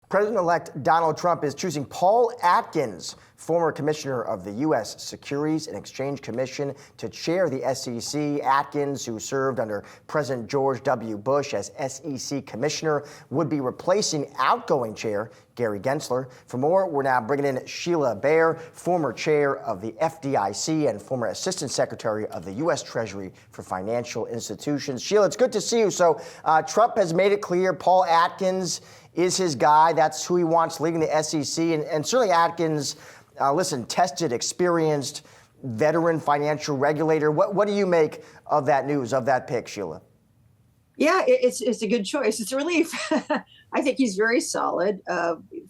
President-elect Donald Trump is choosing Paul Atkins, former commissioner of the US Securities and Exchange Commission, to chair the SEC. Atkins, who served under President George W. Bush as SEC commissioner, would be replacing outgoing chair Gary Gensler. For more, we're now bringing in Sheila Bair, former chair of the FDIC and former assistant secretary of the US Treasury for Financial Institutions. Sheila, it's good to see you. So Trump has made it clear Paul Atkins is his guy. That's who he wants leading the SEC. And certainly Atkins, tested, experienced, veteran financial regulator. What do you make of that news, of that pick, Sheila? Yeah, it's a good choice. It's a relief. I think he's very solid.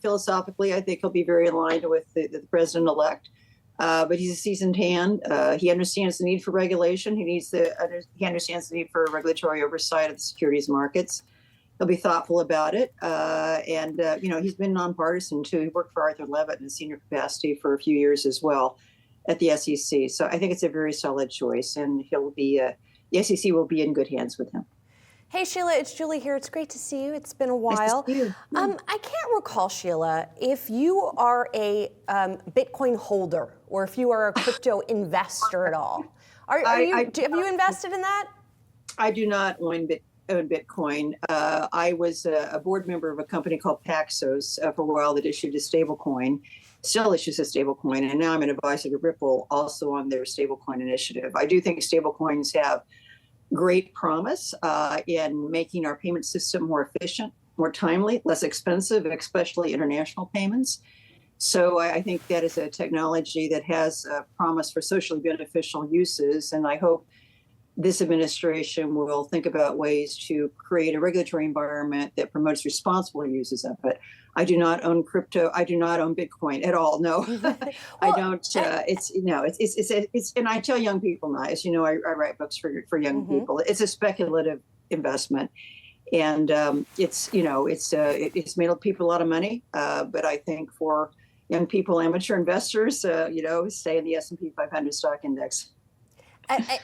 Philosophically, I think he'll be very aligned with the president-elect. But he's a seasoned hand. He understands the need for regulation. He understands the need for regulatory oversight of the securities markets. He'll be thoughtful about it. He's been nonpartisan, too. He worked for Arthur Levitt in a senior capacity for a few years as well at the SEC. So I think it's a very solid choice, and the SEC will be in good hands with him. Hey, Sheila, it's Julie here. It's great to see you. It's been a while. Nice to see you. I can't recall, Sheila, if you are a Bitcoin holder or if you are a crypto investor at all. Have you invested in that? I do not own Bitcoin. I was a board member of a company called Paxos for a while that issued a stablecoin, still issues a stablecoin, and now I'm an advisor to Ripple, also on their stablecoin initiative. I do think stablecoins have great promise in making our payment system more efficient, more timely, less expensive, especially international payments. So I think that is a technology that has promise for socially beneficial uses, and I hope this administration will think about ways to create a regulatory environment that promotes responsible uses of it. I do not own crypto. I do not own Bitcoin at all. No, I don't. And I tell young people now, as you know, I write books for young people. It's a speculative investment, and it's made people a lot of money. But I think for young people, amateur investors, stay in the S&P 500 stock index.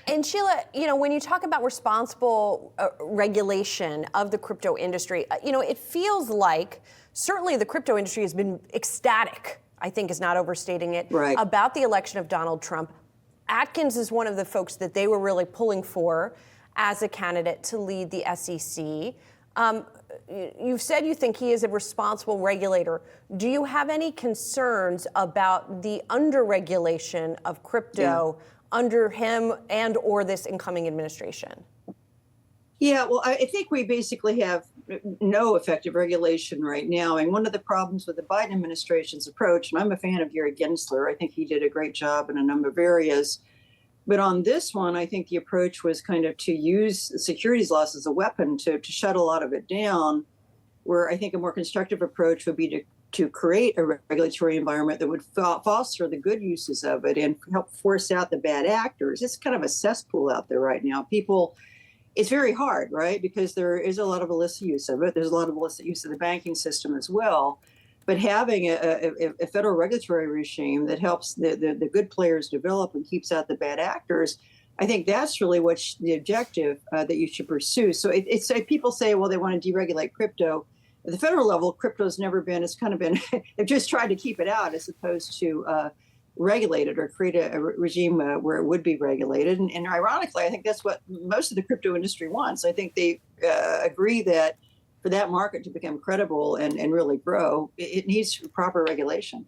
And Sheila, when you talk about responsible regulation of the crypto industry, it feels like certainly the crypto industry has been ecstatic, I think is not overstating it, right, about the election of Donald Trump. Atkins is one of the folks that they were really pulling for as a candidate to lead the SEC. You've said you think he is a responsible regulator. Do you have any concerns about the underregulation of crypto under him and or this incoming administration? Yeah, well, I think we basically have no effective regulation right now. And one of the problems with the Biden administration's approach, and I'm a fan of Gary Gensler, I think he did a great job in a number of areas. But on this one, I think the approach was kind of to use securities laws as a weapon to shut a lot of it down, where I think a more constructive approach would be to create a regulatory environment that would foster the good uses of it and help force out the bad actors. It's kind of a cesspool out there right now. It's very hard, right? Because there is a lot of illicit use of it. There's a lot of illicit use of the banking system as well. But having a federal regulatory regime that helps the good players develop and keeps out the bad actors, I think that's really what's the objective that you should pursue. So it's people say, well, they want to deregulate crypto. At the federal level, crypto's never been, it's kind of been, they've just tried to keep it out as opposed to regulate it or create a regime where it would be regulated. And ironically, I think that's what most of the crypto industry wants. I think they agree that for that market to become credible and really grow, it needs proper regulation.